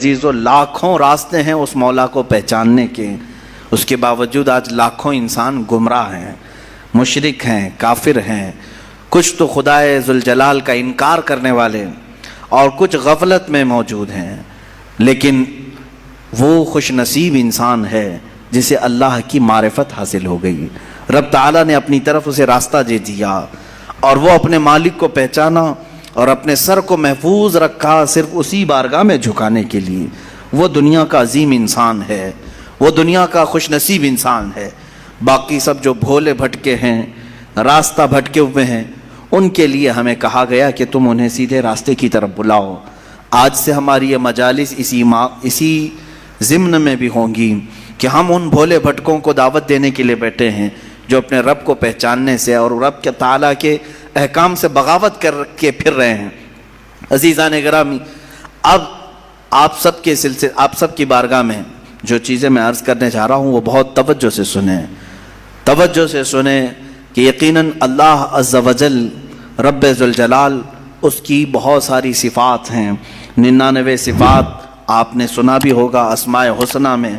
عزیزو لاکھوں راستے ہیں اس مولا کو پہچاننے کے، اس کے باوجود آج لاکھوں انسان گمراہ ہیں، مشرک ہیں، کافر ہیں، کچھ تو خدائے ذوالجلال کا انکار کرنے والے اور کچھ غفلت میں موجود ہیں۔ لیکن وہ خوش نصیب انسان ہے جسے اللہ کی معرفت حاصل ہو گئی، رب تعالیٰ نے اپنی طرف اسے راستہ دے دیا اور وہ اپنے مالک کو پہچانا اور اپنے سر کو محفوظ رکھا صرف اسی بارگاہ میں جھکانے کے لیے۔ وہ دنیا کا عظیم انسان ہے، وہ دنیا کا خوش نصیب انسان ہے۔ باقی سب جو بھولے بھٹکے ہیں، راستہ بھٹکے ہوئے ہیں، ان کے لیے ہمیں کہا گیا کہ تم انہیں سیدھے راستے کی طرف بلاؤ۔ آج سے ہماری یہ مجالس اسی ضمن میں بھی ہوں گی کہ ہم ان بھولے بھٹکوں کو دعوت دینے کے لیے بیٹھے ہیں جو اپنے رب کو پہچاننے سے اور رب کے تعالیٰ کے احکام سے بغاوت کر کے پھر رہے ہیں۔ عزیزان گرامی، اب آپ سب کی بارگاہ میں جو چیزیں میں عرض کرنے جا رہا ہوں وہ بہت توجہ سے سنیں کہ یقیناً اللہ عز و جل رب ذوالجلال اس کی بہت ساری صفات ہیں، 99 صفات آپ نے سنا بھی ہوگا۔ اسماء حسنہ میں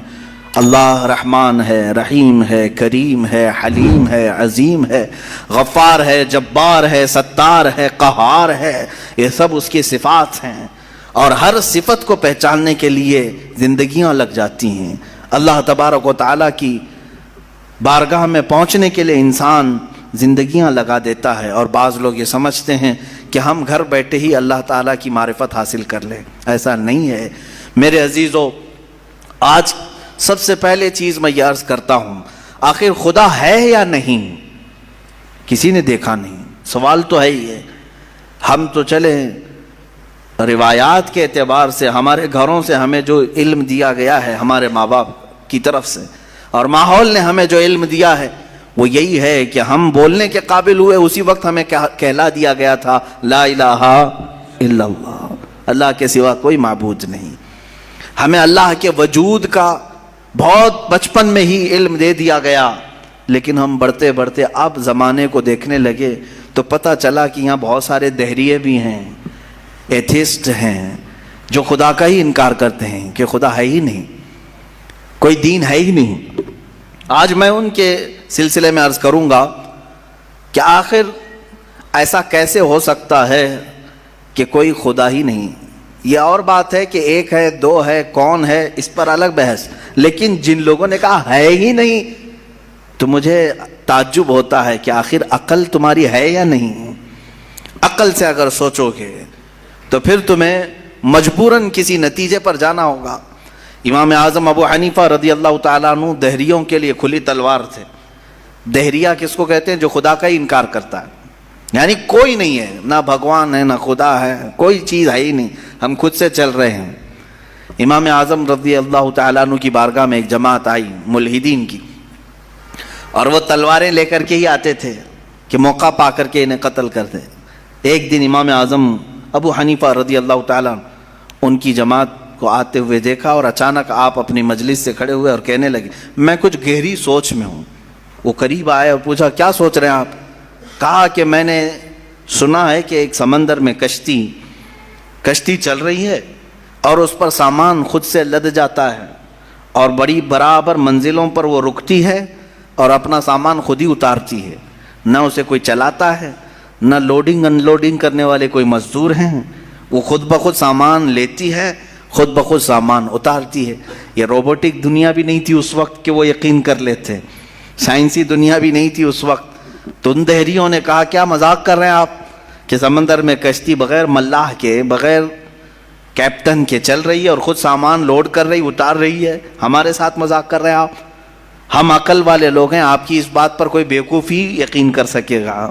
اللہ رحمان ہے، رحیم ہے، کریم ہے، حلیم ہے، عظیم ہے، غفار ہے، جبار ہے، ستار ہے، قہار ہے، یہ سب اس کی صفات ہیں۔ اور ہر صفت کو پہچاننے کے لیے زندگیاں لگ جاتی ہیں۔ اللہ تبارک و تعالیٰ کی بارگاہ میں پہنچنے کے لیے انسان زندگیاں لگا دیتا ہے، اور بعض لوگ یہ سمجھتے ہیں کہ ہم گھر بیٹھے ہی اللہ تعالیٰ کی معرفت حاصل کر لیں۔ ایسا نہیں ہے میرے عزیزو۔ آج سب سے پہلے چیز میں یہ عرض کرتا ہوں، آخر خدا ہے یا نہیں؟ کسی نے دیکھا نہیں، سوال تو ہے ہی ہے۔ ہم تو چلے روایات کے اعتبار سے، ہمارے گھروں سے ہمیں جو علم دیا گیا ہے ہمارے ماں باپ کی طرف سے، اور ماحول نے ہمیں جو علم دیا ہے وہ یہی ہے کہ ہم بولنے کے قابل ہوئے اسی وقت ہمیں کہلا دیا گیا تھا لا الہ الا اللہ، اللہ کے سوا کوئی معبود نہیں۔ ہمیں اللہ کے وجود کا بہت بچپن میں ہی علم دے دیا گیا، لیکن ہم بڑھتے بڑھتے اب زمانے کو دیکھنے لگے تو پتہ چلا کہ یہاں بہت سارے دہریے بھی ہیں، ایتھیسٹ ہیں، جو خدا کا ہی انکار کرتے ہیں کہ خدا ہے ہی نہیں، کوئی دین ہے ہی نہیں۔ آج میں ان کے سلسلے میں عرض کروں گا کہ آخر ایسا کیسے ہو سکتا ہے کہ کوئی خدا ہی نہیں۔ یہ اور بات ہے کہ ایک ہے، دو ہے، کون ہے، اس پر الگ بحث، لیکن جن لوگوں نے کہا ہے ہی نہیں تو مجھے تعجب ہوتا ہے کہ آخر عقل تمہاری ہے یا نہیں؟ عقل سے اگر سوچو گے تو پھر تمہیں مجبوراً کسی نتیجے پر جانا ہوگا۔ امام اعظم ابو حنیفہ رضی اللہ تعالیٰ عنہ دہریوں کے لیے کھلی تلوار تھے۔ دہریہ کس کو کہتے ہیں؟ جو خدا کا ہی انکار کرتا ہے، یعنی کوئی نہیں ہے، نہ بھگوان ہے، نہ خدا ہے، کوئی چیز ہے ہی نہیں، ہم خود سے چل رہے ہیں۔ امام اعظم رضی اللہ تعالیٰ عنہ کی بارگاہ میں ایک جماعت آئی ملحدین کی، اور وہ تلواریں لے کر کے ہی آتے تھے کہ موقع پا کر کے انہیں قتل کر دیں۔ ایک دن امام اعظم ابو حنیفہ رضی اللہ تعالیٰ ان کی جماعت کو آتے ہوئے دیکھا، اور اچانک آپ اپنی مجلس سے کھڑے ہوئے اور کہنے لگے میں کچھ گہری سوچ میں ہوں۔ وہ قریب آئے اور پوچھا کیا سوچ رہے ہیں آپ؟ کہا کہ میں نے سنا ہے کہ ایک سمندر میں کشتی چل رہی ہے اور اس پر سامان خود سے لد جاتا ہے، اور بڑی برابر منزلوں پر وہ رکتی ہے اور اپنا سامان خود ہی اتارتی ہے، نہ اسے کوئی چلاتا ہے، نہ لوڈنگ ان لوڈنگ کرنے والے کوئی مزدور ہیں، وہ خود بخود سامان لیتی ہے، خود بخود سامان اتارتی ہے۔ یہ روبوٹک دنیا بھی نہیں تھی اس وقت کہ وہ یقین کر لیتے، سائنسی دنیا بھی نہیں تھی اس وقت۔ تو ان دہریوں نے کہا کیا مذاق کر رہے ہیں آپ کہ سمندر میں کشتی بغیر ملاح کے، بغیر کیپٹن کے چل رہی ہے اور خود سامان لوڈ کر رہی، اتار رہی ہے، ہمارے ساتھ مذاق کر رہے ہیں آپ؟ ہم عقل والے لوگ ہیں، آپ کی اس بات پر کوئی بیوقوفی یقین کر سکے گا؟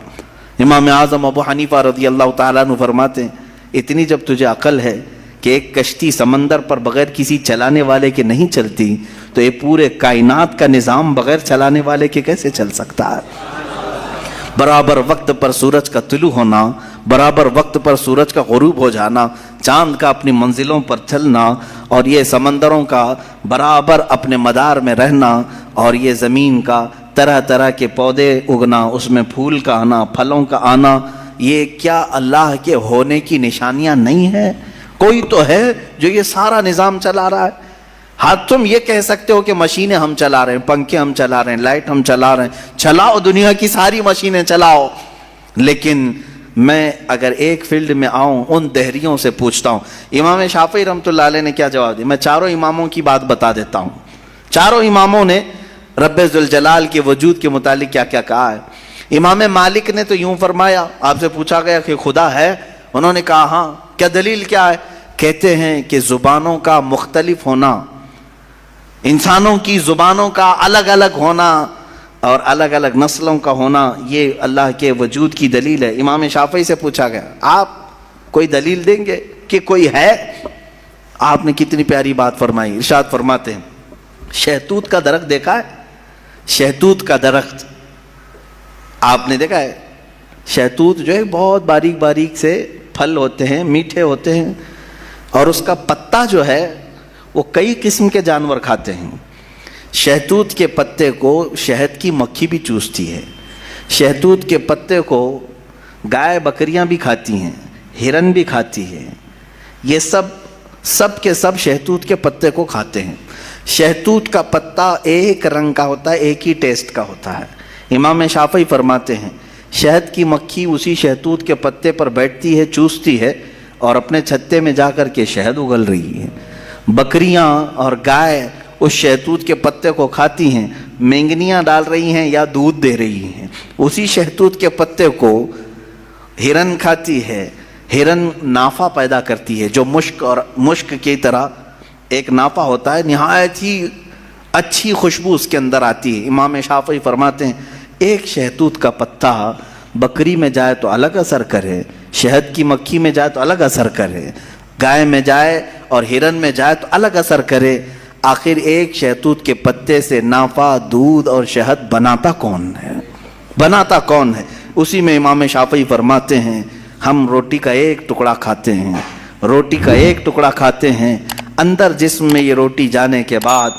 امام اعظم ابو حنیفہ رضی اللہ تعالیٰ عنہ فرماتے ہیں اتنی جب تجھے عقل ہے کہ ایک کشتی سمندر پر بغیر کسی چلانے والے کے نہیں چلتی، تو یہ پورے کائنات کا نظام بغیر چلانے والے کے کیسے چل سکتا ہے؟ برابر وقت پر سورج کا طلوع ہونا، برابر وقت پر سورج کا غروب ہو جانا، چاند کا اپنی منزلوں پر چلنا، اور یہ سمندروں کا برابر اپنے مدار میں رہنا، اور یہ زمین کا طرح طرح کے پودے اگنا، اس میں پھول کا آنا، پھلوں کا آنا، یہ کیا اللہ کے ہونے کی نشانیاں نہیں ہیں؟ کوئی تو ہے جو یہ سارا نظام چلا رہا ہے. ہاں تم یہ کہہ سکتے ہو کہ مشینیں ہم چلا رہے ہیں، پنکھے ہم چلا رہے ہیں، لائٹ ہم چلا رہے ہیں، چلاؤ دنیا کی ساری مشینیں چلاؤ. لیکن میں اگر ایک فیلڈ میں آؤں، ان دہریوں سے پوچھتا ہوں. امام شافعی رحمۃ اللہ علیہ نے کیا جواب دیا؟ میں چاروں اماموں کی بات بتا دیتا ہوں. چاروں اماموں نے رب ذوالجلال کے وجود کے متعلق کیا کیا کہا ہے. امام مالک نے تو یوں فرمایا، آپ سے پوچھا گیا کہ خدا ہے، انہوں نے کہا ہاں. کیا دلیل کیا ہے؟ کہتے ہیں کہ زبانوں کا مختلف ہونا، انسانوں کی زبانوں کا الگ الگ ہونا اور الگ الگ نسلوں کا ہونا، یہ اللہ کے وجود کی دلیل ہے. امام شافعی سے پوچھا گیا آپ کوئی دلیل دیں گے کہ کوئی ہے؟ آپ نے کتنی پیاری بات فرمائی. ارشاد فرماتے ہیں شہتوت کا درخت دیکھا ہے؟ شہتوت کا درخت آپ نے دیکھا ہے؟ شہتوت جو ہے بہت باریک باریک سے پھل ہوتے ہیں، میٹھے ہوتے ہیں، اور اس کا پتا جو ہے وہ کئی قسم کے جانور کھاتے ہیں. شہتوت کے پتے کو شہد کی مکھی بھی چوستی ہے. شہتوت کے پتے کو گائے بکریاں بھی کھاتی ہیں، ہرن بھی کھاتی ہے. یہ سب کے سب شہتوت کے پتے کو کھاتے ہیں. شہتوت کا پتا ایک رنگ کا ہوتا ہے، ایک ہی ٹیسٹ کا ہوتا ہے. امام شافعی فرماتے ہیں شہد کی مکھی اسی شہتوت کے پتے پر بیٹھتی ہے، چوستی ہے اور اپنے چھتے میں جا کر کے شہد اگل رہی ہے. بکریاں اور گائے اس شہتوت کے پتے کو کھاتی ہیں، مینگنیاں ڈال رہی ہیں یا دودھ دے رہی ہیں. اسی شہتوت کے پتے کو ہرن کھاتی ہے. ہرن نافع پیدا کرتی ہے جو مشک کی طرح ایک نافع ہوتا ہے، نہایت ہی اچھی خوشبو اس کے اندر آتی ہے. امام شافعی فرماتے ہیں ایک شہتوت کا پتا بکری میں جائے تو الگ اثر کرے، شہد کی مکھی میں جائے تو الگ اثر کرے، گائے میں جائے اور ہرن میں جائے تو الگ اثر کرے. آخر ایک شہتوت کے پتے سے نافع، دودھ اور شہد بناتا کون ہے؟ بناتا کون ہے؟ اسی میں امام شافعی فرماتے ہیں ہم روٹی کا ایک ٹکڑا کھاتے ہیں، روٹی کا ایک ٹکڑا کھاتے ہیں، اندر جسم میں یہ روٹی جانے کے بعد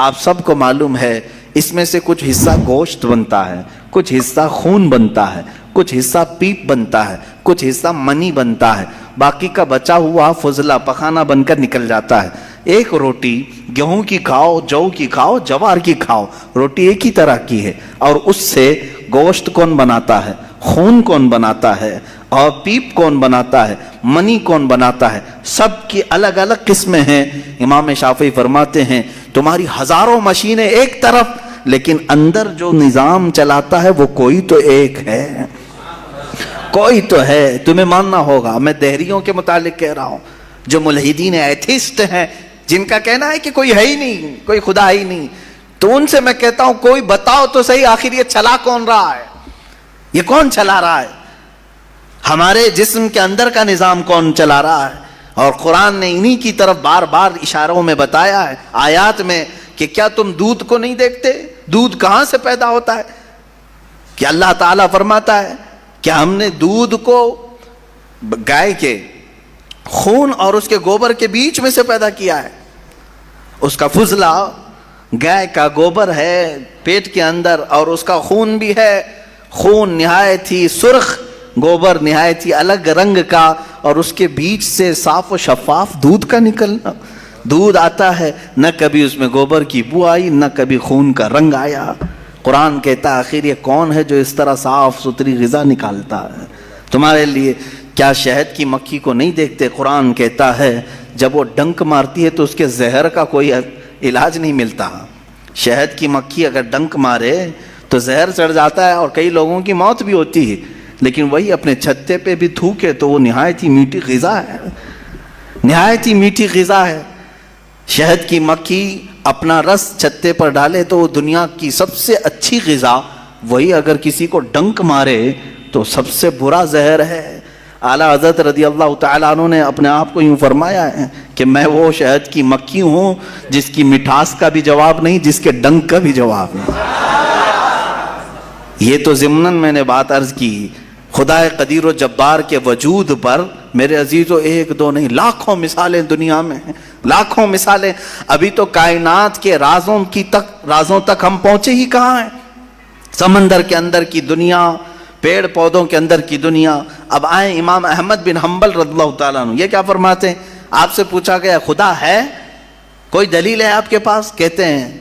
آپ سب کو معلوم ہے اس میں سے کچھ حصہ گوشت بنتا ہے، کچھ حصہ خون بنتا ہے، کچھ حصہ پیپ بنتا ہے، کچھ حصہ منی بنتا ہے، باقی کا بچا ہوا فضلہ پخانہ بن کر نکل جاتا ہے. ایک روٹی گیہوں کی کھاؤ، جو کی کھاؤ، جوار کی کھاؤ، روٹی ایک ہی طرح کی ہے. اور اس سے گوشت کون بناتا ہے، خون کون بناتا ہے، اور پیپ کون بناتا ہے، منی کون بناتا ہے، سب کی الگ الگ قسمیں ہیں. امام شافعی فرماتے ہیں تمہاری ہزاروں مشینیں ایک طرف، لیکن اندر جو نظام چلاتا ہے وہ کوئی تو ایک ہے، کوئی تو ہے. تمہیں ماننا ہوگا. میں دہریوں کے متعلق کہہ رہا ہوں جو ملحدین ایتھیسٹ ہیں، جن کا کہنا ہے کہ کوئی ہے ہی نہیں، کوئی خدا ہی نہیں. تو ان سے میں کہتا ہوں کوئی بتاؤ تو صحیح آخر یہ چلا کون رہا ہے، یہ کون چلا رہا ہے؟ ہمارے جسم کے اندر کا نظام کون چلا رہا ہے؟ اور قرآن نے انہی کی طرف بار بار اشاروں میں بتایا ہے، آیات میں، کہ کیا تم دودھ کو نہیں دیکھتے؟ دودھ کہاں سے پیدا ہوتا ہے؟ کہ اللہ تعالیٰ فرماتا ہے کہ ہم نے دودھ کو گائے کے خون اور اس کے گوبر کے بیچ میں سے پیدا کیا ہے. اس کا فضلہ گائے کا گوبر ہے پیٹ کے اندر اور اس کا خون بھی ہے. خون نہایت ہی سرخ، گوبر نہایت ہی الگ رنگ کا، اور اس کے بیچ سے صاف و شفاف دودھ کا نکلنا. دودھ آتا ہے، نہ کبھی اس میں گوبر کی بو آئی، نہ کبھی خون کا رنگ آیا. قرآن کہتا ہے آخر یہ کون ہے جو اس طرح صاف ستھری غذا نکالتا ہے تمہارے لیے؟ کیا شہد کی مکھی کو نہیں دیکھتے؟ قرآن کہتا ہے جب وہ ڈنک مارتی ہے تو اس کے زہر کا کوئی علاج نہیں ملتا. شہد کی مکھی اگر ڈنک مارے تو زہر چڑھ جاتا ہے اور کئی لوگوں کی موت بھی ہوتی ہے، لیکن وہی اپنے چھتے پہ بھی تھوکے تو وہ نہایت ہی میٹھی غذا ہے، نہایت ہی میٹھی غذا ہے. شہد کی مکھی اپنا رس چھتے پر ڈالے تو وہ دنیا کی سب سے اچھی غذا، وہی اگر کسی کو ڈنک مارے تو سب سے برا زہر ہے. اعلیٰ حضرت رضی اللہ تعالیٰ عنہ نے اپنے آپ کو یوں فرمایا ہے کہ میں وہ شہد کی مکھی ہوں جس کی مٹھاس کا بھی جواب نہیں، جس کے ڈنک کا بھی جواب نہیں. یہ تو ضمناً میں نے بات عرض کی. خدا قدیر و جبار کے وجود پر میرے عزیزو ایک دو نہیں، لاکھوں مثالیں دنیا میں ہیں، لاکھوں مثالیں. ابھی تو کائنات کے رازوں تک ہم پہنچے ہی کہاں ہیں؟ سمندر کے اندر کی دنیا، پیڑ پودوں کے اندر کی دنیا. اب آئیں امام احمد بن حنبل رضی اللہ تعالیٰ عنہ، یہ کیا فرماتے ہیں؟ آپ سے پوچھا گیا خدا ہے؟ کوئی دلیل ہے آپ کے پاس؟ کہتے ہیں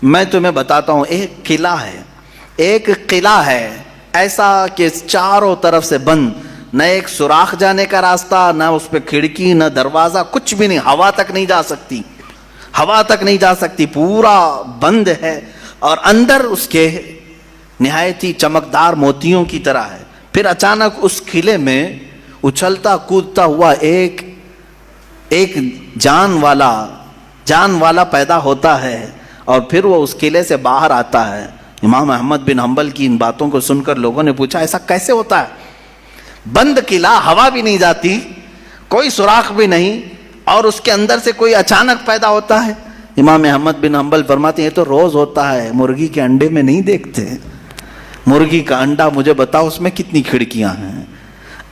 میں تمہیں بتاتا ہوں، ایک قلعہ ہے ایسا کہ چاروں طرف سے بند، نہ ایک سوراخ جانے کا راستہ، نہ اس پہ کھڑکی، نہ دروازہ، کچھ بھی نہیں، ہوا تک نہیں جا سکتی، پورا بند ہے، اور اندر اس کے نہایت ہی چمکدار موتیوں کی طرح ہے۔ پھر اچانک اس قلعے میں اچھلتا کودتا ہوا ایک جان والا پیدا ہوتا ہے، اور پھر وہ اس قلعے سے باہر آتا ہے۔ امام احمد بن حنبل کی ان باتوں کو سن کر لوگوں نے پوچھا ایسا کیسے ہوتا ہے؟ بند قلعہ، ہوا بھی نہیں جاتی، کوئی سوراخ بھی نہیں، اور اس کے اندر سے کوئی اچانک پیدا ہوتا ہے۔ امام احمد بن حنبل فرماتے ہیں یہ تو روز ہوتا ہے، مرغی کے انڈے میں نہیں دیکھتے۔ مرغی کا انڈا مجھے بتاؤ اس میں کتنی کھڑکیاں ہیں،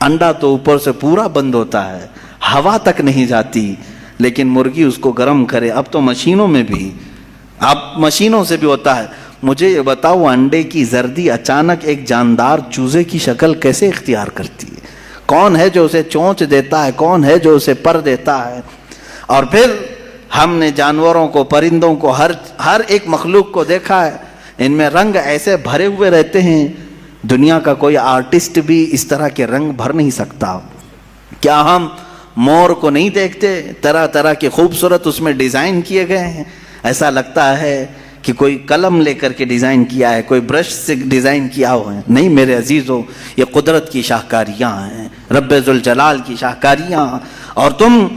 انڈا تو اوپر سے پورا بند ہوتا ہے، ہوا تک نہیں جاتی، لیکن مرغی اس کو گرم کرے۔ اب تو مشینوں میں بھی، اب مشینوں سے بھی ہوتا ہے۔ مجھے یہ بتاؤ انڈے کی زردی اچانک ایک جاندار چوزے کی شکل کیسے اختیار کرتی ہے؟ کون ہے جو اسے چونچ دیتا ہے؟ کون ہے جو اسے پر دیتا ہے؟ اور پھر ہم نے جانوروں کو، پرندوں کو، ہر ایک مخلوق کو دیکھا ہے، ان میں رنگ ایسے بھرے ہوئے رہتے ہیں، دنیا کا کوئی آرٹسٹ بھی اس طرح کے رنگ بھر نہیں سکتا۔ کیا ہم مور کو نہیں دیکھتے؟ طرح طرح کے خوبصورت اس میں ڈیزائن کیے گئے ہیں، ایسا لگتا ہے کہ کوئی قلم لے کر کے ڈیزائن کیا ہے، کوئی برش سے ڈیزائن کیا ہوا ہے۔ نہیں میرے عزیزو، یہ قدرت کی شاہکاریاں ہیں، رب ذوالجلال کی شاہکاریاں، اور تم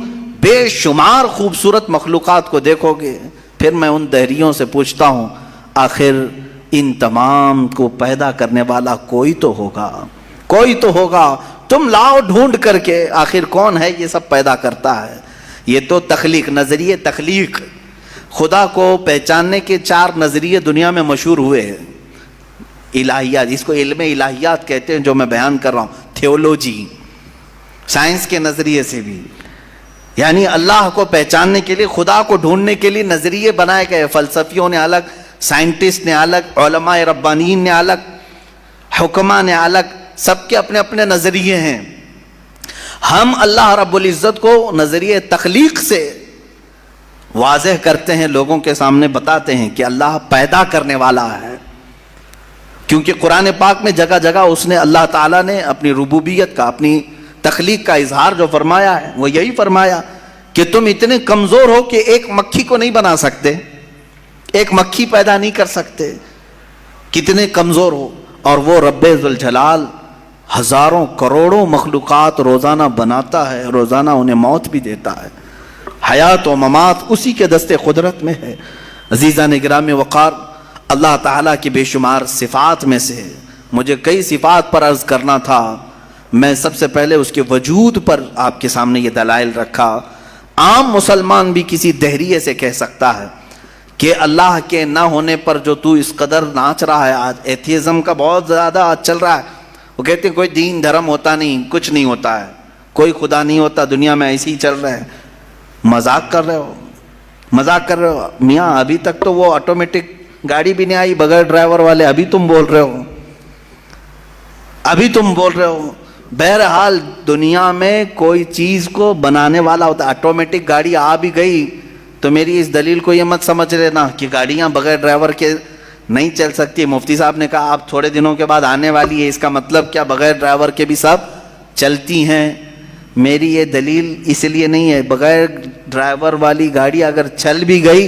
بے شمار خوبصورت مخلوقات کو دیکھو گے۔ پھر میں ان دہریوں سے پوچھتا ہوں آخر ان تمام کو پیدا کرنے والا کوئی تو ہوگا، تم لاؤ ڈھونڈ کر کے آخر کون ہے یہ سب پیدا کرتا ہے۔ یہ تو تخلیق، نظریے تخلیق، خدا کو پہچاننے کے 4 نظریے دنیا میں مشہور ہوئے ہیں۔ الہیات، اس کو علم الہیات کہتے ہیں جو میں بیان کر رہا ہوں، تھیولوجی، سائنس کے نظریے سے بھی، یعنی اللہ کو پہچاننے کے لیے، خدا کو ڈھونڈنے کے لیے نظریے بنائے گئے۔ فلسفیوں نے الگ، سائنٹسٹ نے الگ، علماء ربانیین نے الگ، حکماء نے الگ، سب کے اپنے اپنے نظریے ہیں۔ ہم اللہ رب العزت کو نظریے تخلیق سے واضح کرتے ہیں، لوگوں کے سامنے بتاتے ہیں کہ اللہ پیدا کرنے والا ہے، کیونکہ قرآن پاک میں جگہ جگہ اس نے، اللہ تعالیٰ نے اپنی ربوبیت کا، اپنی تخلیق کا اظہار جو فرمایا ہے وہ یہی فرمایا کہ تم اتنے کمزور ہو کہ ایک مکھی کو نہیں بنا سکتے، ایک مکھی پیدا نہیں کر سکتے، کتنے کمزور ہو، اور وہ رب ذوالجلال ہزاروں کروڑوں مخلوقات روزانہ بناتا ہے، روزانہ انہیں موت بھی دیتا ہے، حیات و ممات اسی کے دست قدرت میں ہے۔ عزیزان گرامی وقار، اللہ تعالیٰ کی بے شمار صفات میں سے مجھے کئی صفات پر عرض کرنا تھا، میں سب سے پہلے اس کے وجود پر آپ کے سامنے یہ دلائل رکھا۔ عام مسلمان بھی کسی دہریے سے کہہ سکتا ہے کہ اللہ کے نہ ہونے پر جو تو اس قدر ناچ رہا ہے، آج ایتھیزم کا بہت زیادہ آج چل رہا ہے، وہ کہتے ہیں کوئی دین دھرم ہوتا نہیں، کچھ نہیں ہوتا ہے، کوئی خدا نہیں ہوتا، دنیا میں ایسے ہی چل رہا ہے۔ مذاق کر رہے ہو میاں، ابھی تک تو وہ آٹومیٹک گاڑی بھی نہیں آئی بغیر ڈرائیور والے، ابھی تم بول رہے ہو۔ بہرحال دنیا میں کوئی چیز کو بنانے والا ہوتا ہے، آٹومیٹک گاڑی آ بھی گئی تو میری اس دلیل کو یہ مت سمجھ لینا کہ گاڑیاں بغیر ڈرائیور کے نہیں چل سکتی۔ مفتی صاحب نے کہا آپ تھوڑے دنوں کے بعد آنے والی ہے، اس کا مطلب کیا بغیر ڈرائیور کے بھی سب چلتی ہیں؟ میری یہ دلیل اس لیے نہیں ہے، بغیر ڈرائیور والی گاڑی اگر چل بھی گئی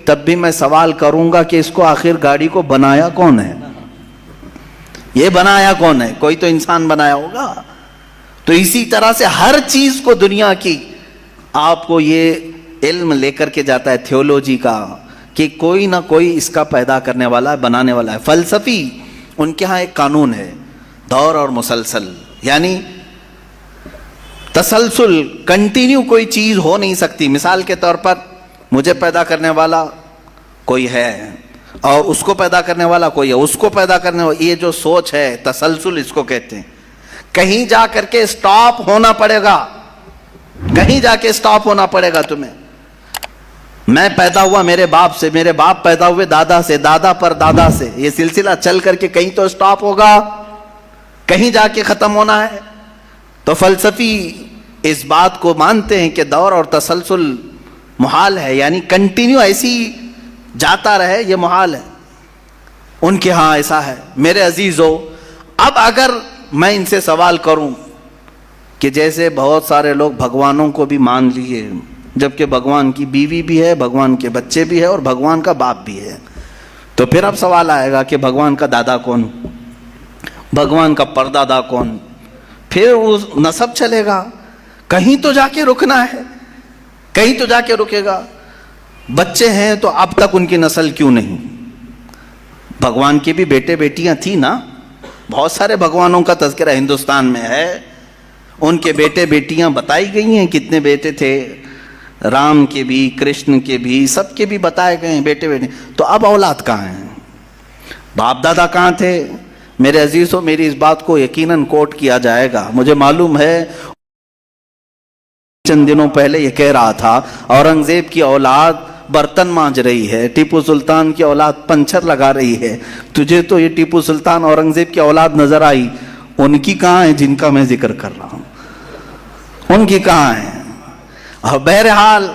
تب بھی میں سوال کروں گا کہ اس کو آخر گاڑی کو بنایا کون ہے؟ یہ بنایا کون ہے؟ کوئی تو انسان بنایا ہوگا۔ تو اسی طرح سے ہر چیز کو دنیا کی آپ کو یہ علم لے کر کے جاتا ہے تھیولوجی کا کہ کوئی نہ کوئی اس کا پیدا کرنے والا ہے، بنانے والا ہے۔ فلسفی ان کے ہاں ایک قانون ہے، دور اور مسلسل، یعنی تسلسل، کنٹینیو کوئی چیز ہو نہیں سکتی۔ مثال کے طور پر مجھے پیدا کرنے والا کوئی ہے اور اس کو پیدا کرنے والا کوئی ہے، اس کو پیدا کرنے والا، یہ جو سوچ ہے تسلسل اس کو کہتے ہیں۔ کہیں جا کر کے سٹاپ ہونا پڑے گا، کہیں جا کے سٹاپ ہونا پڑے گا تمہیں۔ میں پیدا ہوا میرے باپ سے، میرے باپ پیدا ہوئے دادا سے، دادا پر دادا سے، یہ سلسلہ چل کر کے کہیں تو سٹاپ ہوگا، کہیں جا کے ختم ہونا ہے۔ تو فلسفی اس بات کو مانتے ہیں کہ دور اور تسلسل محال ہے، یعنی کنٹینیو ایسی جاتا رہے، یہ محال ہے. ان کے ہاں ایسا ہے. میرے عزیزو، اب اگر میں ان سے سوال کروں کہ جیسے بہت سارے لوگ بھگوانوں کو بھی مان لیے، جبکہ بھگوان کی بیوی بھی ہے، بھگوان کے بچے بھی ہے اور بھگوان کا باپ بھی ہے، تو پھر اب سوال آئے گا کہ بھگوان کا دادا کون، بھگوان کا پردادا کون؟ پھر وہ نسب چلے گا، کہیں تو جا کے رکنا ہے، کہیں تو جا کے رکے گا. بچے ہیں تو اب تک ان کی نسل کیوں نہیں؟ بھگوان کے بھی بیٹے بیٹیاں تھیں نا، بہت سارے بھگوانوں کا تذکرہ ہندوستان میں ہے، ان کے بیٹے بیٹیاں بتائی گئی ہیں، کتنے بیٹے تھے، رام کے بھی، کرشن کے بھی، سب کے بھی بتائے گئے ہیں بیٹے بیٹے. تو اب اولاد کہاں ہیں؟ باپ دادا کہاں تھے؟ میرے عزیزوں، میری اس بات کو یقیناً کوٹ کیا جائے گا. مجھے معلوم ہے چند دنوں پہلے یہ کہہ رہا تھا اورنگزیب کی اولاد برتن مانج رہی ہے، ٹیپو سلطان کی اولاد پنچر لگا رہی ہے. تجھے تو یہ ٹیپو سلطان اورنگزیب کی اولاد نظر آئی، ان کی کہاں ہے جن کا میں ذکر کر رہا ہوں؟ ان کی کہاں ہے؟ اور بہرحال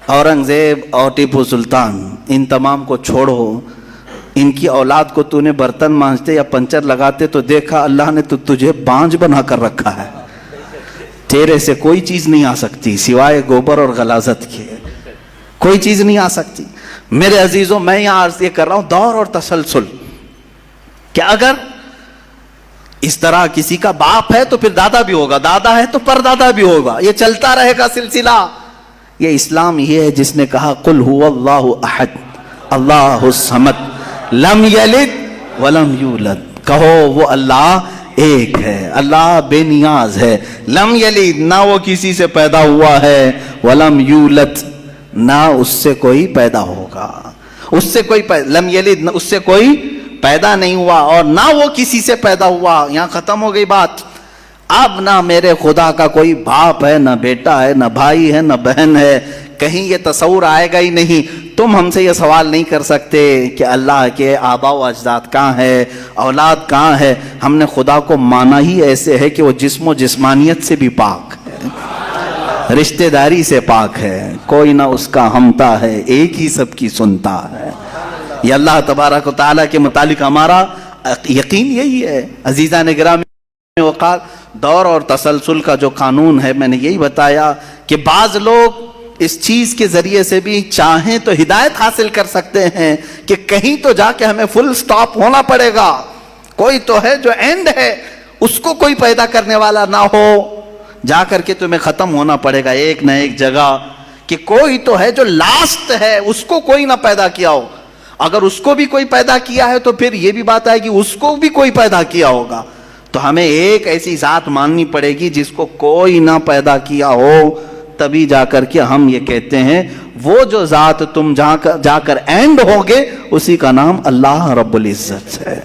اورنگزیب اور ٹیپو سلطان ان تمام کو چھوڑو، ان کی اولاد کو تو نے برتن مانجتے یا پنچر لگاتے تو دیکھا اللہ نے تو تجھے بانجھ بنا کر رکھا ہے. تیرے سے کوئی چیز نہیں آ سکتی سوائے گوبر اور غلاظت کے، کوئی چیز نہیں آ سکتی. میرے عزیزوں، میں یہاں عرض یہ کر رہا ہوں دور اور تسلسل، کہ اگر اس طرح کسی کا باپ ہے تو پھر دادا بھی ہوگا، دادا ہے تو پردادا بھی ہوگا، یہ چلتا رہے گا سلسلہ. یہ اسلام یہ ہے جس نے کہا قل هو اللہ احد اللہ الصمد لم یلد ولم یولد. کہو وہ اللہ ایک ہے، اللہ بے نیاز ہے. لم یلد، نہ وہ کسی سے پیدا ہوا ہے، ولم یولد، نہ اس سے کوئی پیدا ہوگا. اس سے کوئی لم یلد، اس سے کوئی پیدا نہیں ہوا، اور نہ وہ کسی سے پیدا ہوا. یہاں ختم ہو گئی بات. اب نہ میرے خدا کا کوئی باپ ہے، نہ بیٹا ہے، نہ بھائی ہے، نہ بہن ہے. کہیں یہ تصور آئے گا ہی نہیں. تم ہم سے یہ سوال نہیں کر سکتے کہ اللہ کے آباء و اجداد کہاں ہے، اولاد کہاں ہے. ہم نے خدا کو مانا ہی ایسے ہے کہ وہ جسم و جسمانیت سے بھی پاک ہے، رشتہ داری سے پاک ہے، کوئی نہ اس کا ہمتا ہے، ایک ہی سب کی سنتا ہے. یہ اللہ تبارک و تعالیٰ کے متعلق ہمارا یقین یہی ہے. عزیزان گرامی وقار، دور اور تسلسل کا جو قانون ہے میں نے یہی بتایا کہ بعض لوگ اس چیز کے ذریعے سے بھی چاہیں تو ہدایت حاصل کر سکتے ہیں کہ کہیں تو جا کے ہمیں فل سٹاپ ہونا پڑے گا. کوئی تو ہے جو اینڈ ہے، اس کو کوئی پیدا کرنے والا نہ ہو، جا کر کے تمہیں ختم ہونا پڑے گا ایک نہ ایک جگہ. کہ کوئی تو ہے جو لاسٹ ہے، اس کو کوئی نہ پیدا کیا ہو. اگر اس کو بھی کوئی پیدا کیا ہے تو پھر یہ بھی بات ہے کہ اس کو بھی کوئی پیدا کیا ہوگا. تو ہمیں ایک ایسی ذات ماننی پڑے گی جس کو کوئی نہ پیدا کیا ہو، تبھی جا کر کے ہم یہ کہتے ہیں وہ جو ذات تم جا کر اینڈ ہوگے اسی کا نام اللہ رب العزت ہے.